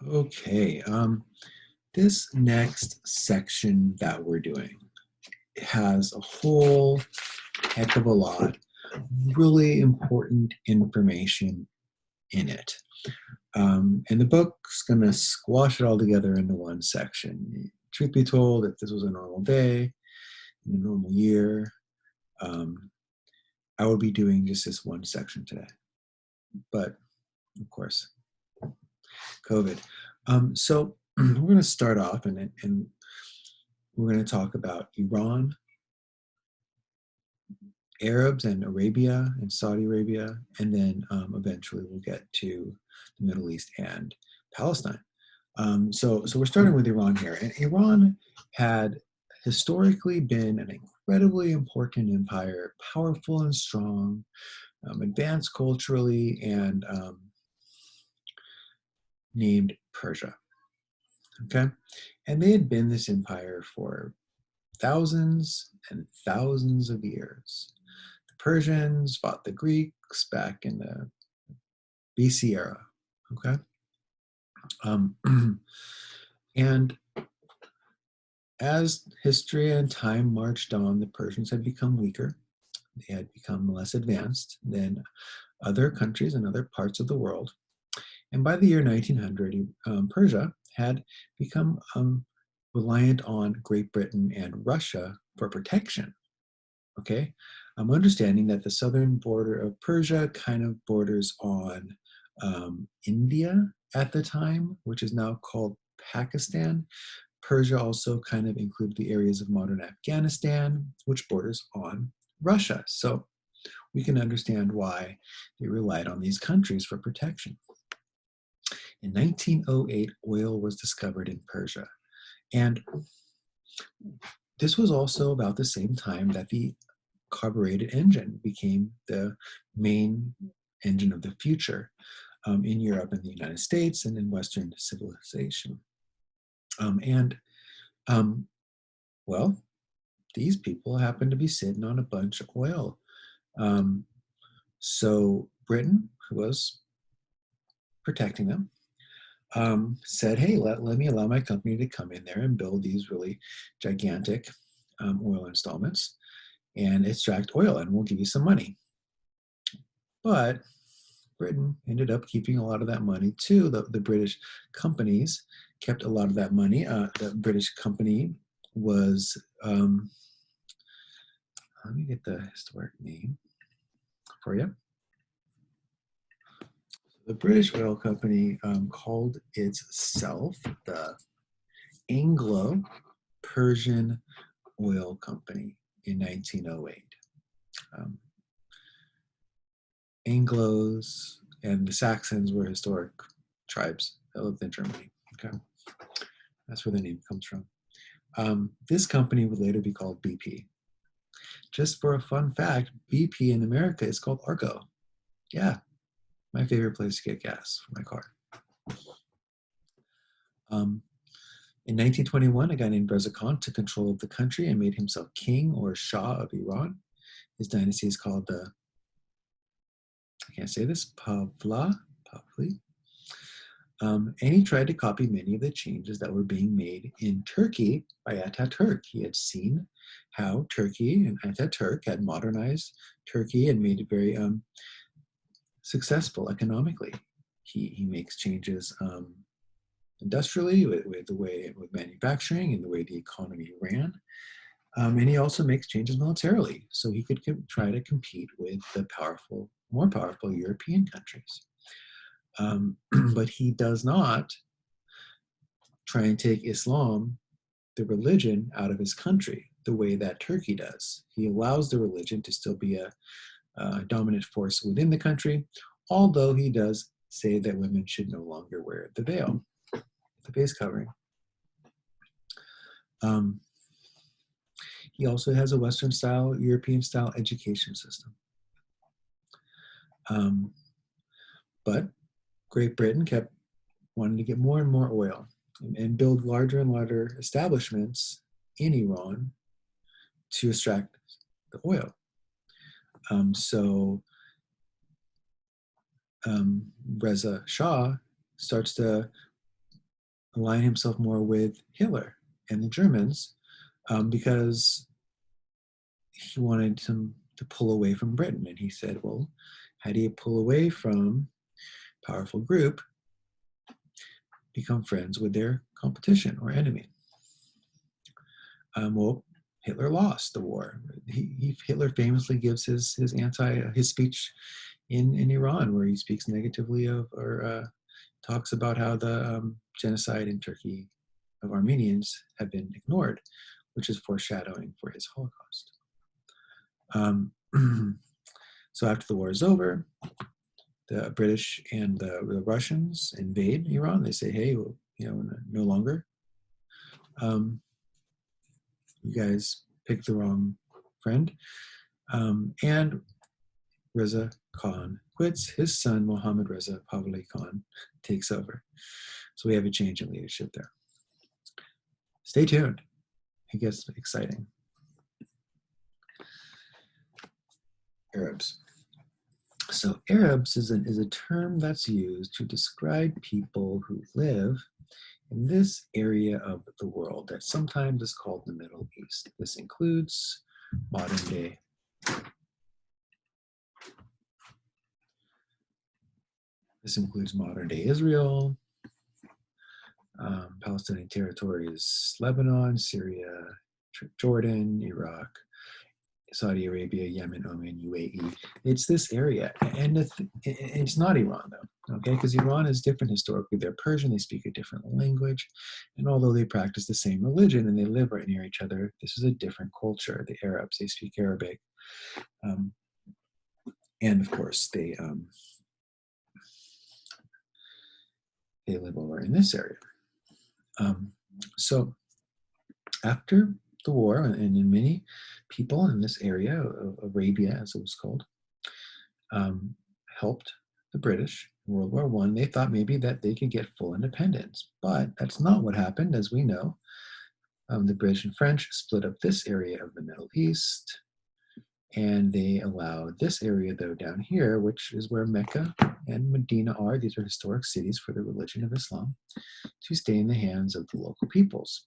Okay, this next section that we're doing has a whole heck of a lot of really important information in it. And the book's going to squash it all together into one section. Truth be told, if this was a normal day, in a normal year, um, I would be doing just this one section today. But of course, COVID. So we're going to start off and we're going to talk about Iran, Arabs and Arabia and Saudi Arabia, and then eventually we'll get to the Middle East and Palestine. So we're starting with Iran here, and Iran had historically been an incredibly important empire, powerful and strong, advanced culturally, and named Persia. Okay, and they had been this empire for thousands and thousands of years. The Persians fought the Greeks back in the BC era. Okay, um, and as history and time marched on, the Persians had become weaker. They had become less advanced than other countries and other parts of the world. And by the year 1900, Persia had become reliant on Great Britain and Russia for protection. Okay, I'm understanding that the southern border of Persia kind of borders on India at the time, which is now called Pakistan. Persia also kind of included the areas of modern Afghanistan, which borders on Russia. So we can understand why they relied on these countries for protection. In 1908, oil was discovered in Persia. And this was also about the same time that the carbureted engine became the main engine of the future in Europe and the United States and in Western civilization. And well, these people happen to be sitting on a bunch of oil. So Britain, who was protecting them, said, hey, let me allow my company to come in there and build these really gigantic oil installments and extract oil, and we'll give you some money. But Britain ended up keeping a lot of that money too. The British companies kept a lot of that money. The British company was, let me get the historic name for you. The British Oil Company called itself the Anglo-Persian Oil Company in 1908. Anglos and the Saxons were historic tribes that lived in Germany. Okay, that's where the name comes from. This company would later be called BP. Just for a fun fact, BP in America is called Argo. Yeah, my favorite place to get gas for my car. In 1921, a guy named Reza Khan took control of the country and made himself king or Shah of Iran. His dynasty is called the, I can't say this, Pavli. And he tried to copy many of the changes that were being made in Turkey by Ataturk. He had seen how Turkey and Ataturk had modernized Turkey and made it very successful economically. He makes changes industrially with the way with manufacturing and the way the economy ran. And he also makes changes militarily so he could try to compete with the more powerful European countries. But he does not try and take Islam, the religion, out of his country the way that Turkey does. He allows the religion to still be a dominant force within the country, although he does say that women should no longer wear the veil, the face covering. He also has a Western style, European style education system. But Great Britain kept wanting to get more and more oil and build larger and larger establishments in Iran to extract the oil. So Reza Shah starts to align himself more with Hitler and the Germans because he wanted to pull away from Britain. And he said, well, how do you pull away from a powerful group? Become friends with their competition or enemy. Well, Hitler lost the war. Hitler famously gives his speech in Iran, where he speaks negatively of or talks about how the genocide in Turkey of Armenians had been ignored, which is foreshadowing for his Holocaust. So after the war is over, the British and the Russians invade Iran. They say, hey, no longer. You guys picked the wrong friend. And Reza Khan quits. His son, Mohammad Reza Pahlavi Khan, takes over. So we have a change in leadership there. Stay tuned. It gets exciting. Arabs. So Arabs is a term that's used to describe people who live in this area of the world that sometimes is called the Middle East. This includes modern day Israel, Palestinian territories, Lebanon, Syria, Jordan, Iraq, Saudi Arabia, Yemen, Oman, UAE. It's this area. And it's not Iran, though, okay? Because Iran is different historically. They're Persian, they speak a different language. And although they practice the same religion and they live right near each other, this is a different culture. The Arabs, they speak Arabic. And of course, they live over in this area. So after the war, and in many people in this area of Arabia, as it was called, helped the British in World War I. They thought maybe that they could get full independence, but that's not what happened, as we know. The British and French split up this area of the Middle East, and they allowed this area, though, down here, which is where Mecca and Medina are. These are historic cities for the religion of Islam, to stay in the hands of the local peoples.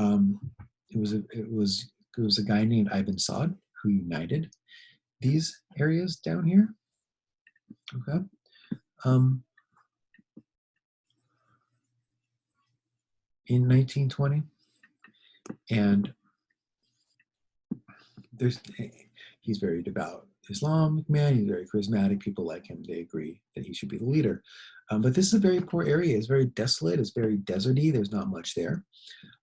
It was a guy named Ibn Saud who united these areas down here. Okay. In 1920, and he's very devout Islamic man. He's very charismatic. People like him. They agree that he should be the leader. But this is a very poor area. It's very desolate. It's very deserty. There's not much there.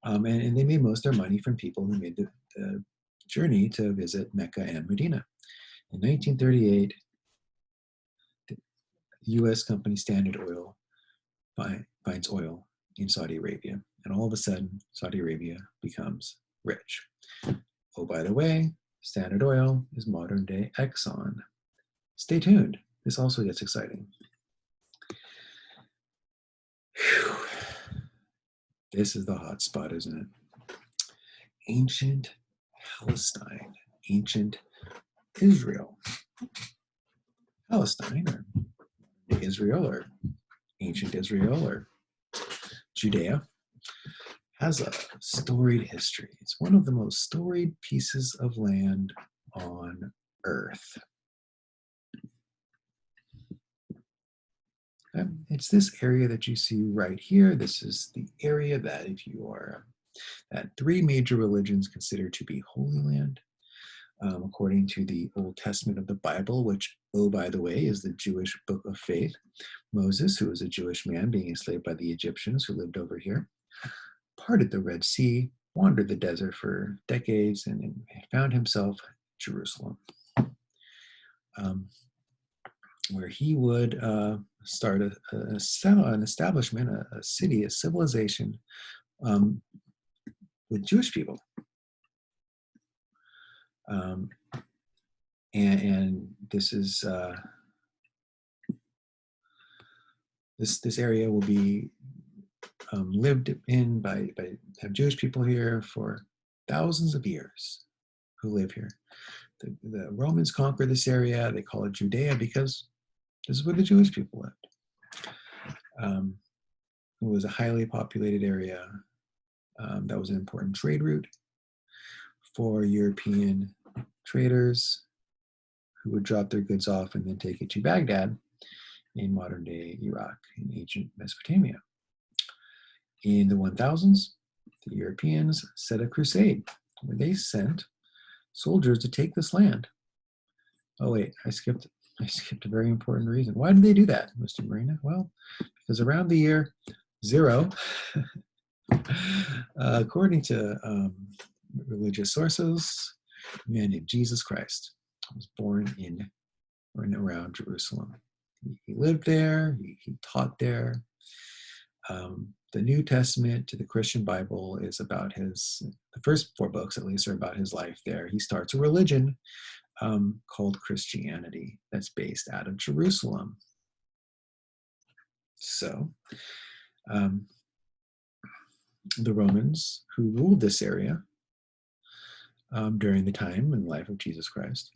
And they made most of their money from people who made the journey to visit Mecca and Medina. In 1938, the U.S. company Standard Oil finds oil in Saudi Arabia. And all of a sudden, Saudi Arabia becomes rich. Oh, by the way, Standard Oil is modern day Exxon. Stay tuned. This also gets exciting. Whew. This is the hot spot, isn't it? Ancient Palestine, ancient Israel. Palestine, or Israel, or ancient Israel, or Judea, has a storied history. It's one of the most storied pieces of land on Earth. It's this area that you see right here. This is the area that, if you are, that three major religions consider to be Holy Land, according to the Old Testament of the Bible, which, oh, by the way, is the Jewish book of faith. Moses, who was a Jewish man being enslaved by the Egyptians who lived over here, parted the Red Sea, wandered the desert for decades, and found himself Jerusalem, where he would start an establishment, a city, a civilization with Jewish people. And this is this area will be lived in by have Jewish people here for thousands of years who live here. The Romans conquered this area. They call it Judea because this is where the Jewish people lived. It was a highly populated area that was an important trade route for European traders who would drop their goods off and then take it to Baghdad in modern day Iraq and ancient Mesopotamia. In the 1000s, the Europeans set a crusade where they sent soldiers to take this land. Oh wait, I skipped a very important reason. Why did they do that, Mr. Marina? Well, because around the year 0, according to religious sources, a man named Jesus Christ was born in or around Jerusalem. He lived there, he taught there. The New Testament to the Christian Bible is about the first 4 books at least are about his life there. He starts a religion called Christianity that's based out of Jerusalem. So the Romans who ruled this area during the time and life of Jesus Christ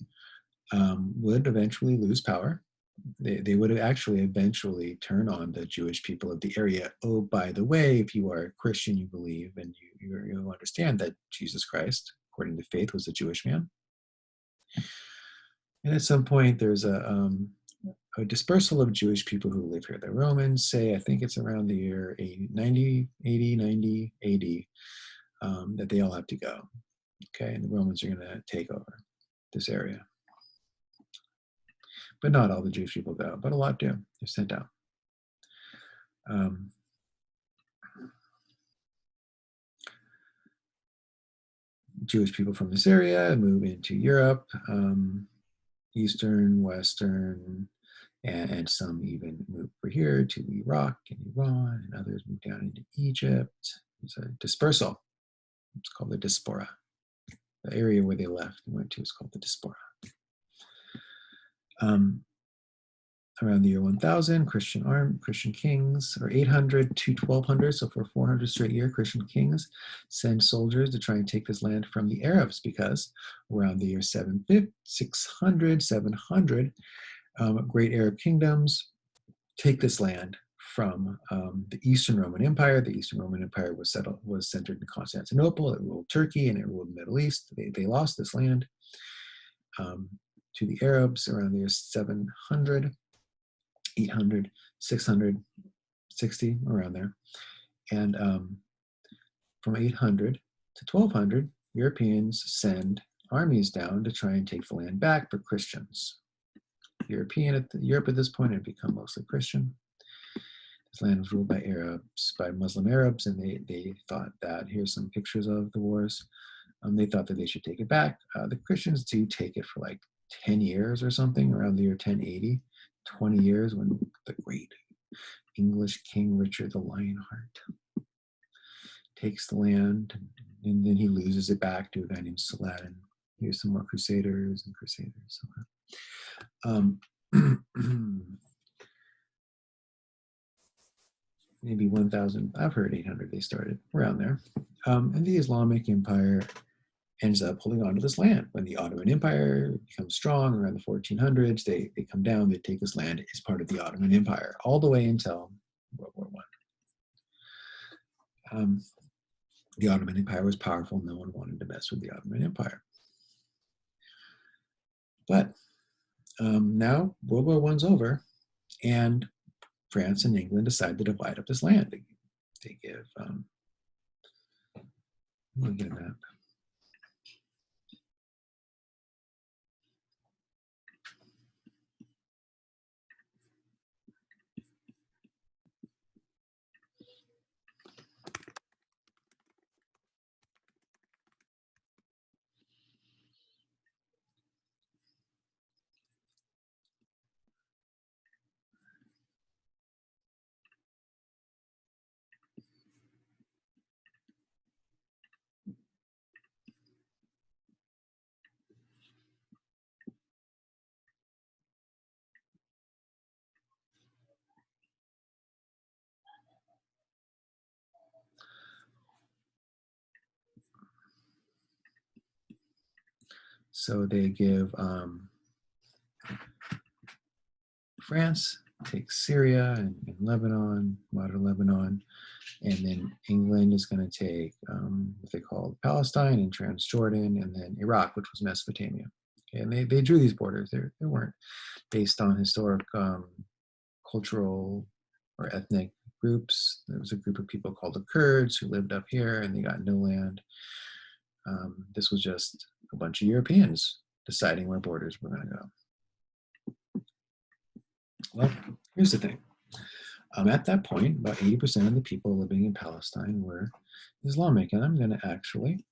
would eventually lose power. They would actually eventually turn on the Jewish people of the area. Oh, by the way, if you are a Christian, you believe and you understand that Jesus Christ, according to faith, was a Jewish man. And at some point, there's a dispersal of Jewish people who live here. The Romans say, I think it's around the year 90 AD, that they all have to go. Okay, and the Romans are going to take over this area. But not all the Jewish people go, but a lot do. They're sent out. Jewish people from this area move into Europe, Eastern, Western, and some even move over here to Iraq and Iran, and others move down into Egypt. There's a dispersal. It's called the diaspora. The area where they left and went to is called the diaspora. Around the year 1000, Christian kings, or 800 to 1200, so for 400 straight years, Christian kings send soldiers to try and take this land from the Arabs, because around the year 600, 700, great Arab kingdoms take this land from the Eastern Roman Empire. The Eastern Roman Empire was centered in Constantinople. It ruled Turkey and it ruled the Middle East. They lost this land to the Arabs around the year 700. 800, 660, around there. And from 800 to 1200, Europeans send armies down to try and take the land back for Christians. Europe at this point had become mostly Christian. This land was ruled by Muslim Arabs, and they thought that, here's some pictures of the wars. They thought that they should take it back. The Christians do take it for like 10 years or something, around the year 1080. 20 years, when the great English King Richard the Lionheart takes the land, and then he loses it back to a guy named Saladin. Here's some more crusaders. Maybe 1000, I've heard 800 they started, around there. And the Islamic Empire ends up holding on to this land. When the Ottoman Empire becomes strong around the 1400s, they come down, they take this land as part of the Ottoman Empire, all the way until World War I. The Ottoman Empire was powerful. No one wanted to mess with the Ottoman Empire. But now World War I's over, and France and England decide to divide up this land. They give, let me get a map. So they give France take Syria and Lebanon, modern Lebanon, and then England is going to take what they called Palestine and Transjordan, and then Iraq, which was Mesopotamia. Okay, and they drew these borders. They weren't based on historic cultural or ethnic groups. There was a group of people called the Kurds who lived up here, and they got no land. This was just a bunch of Europeans deciding where borders were going to go. Well, here's the thing. At that point, about 80% of the people living in Palestine were Islamic, and I'm going to actually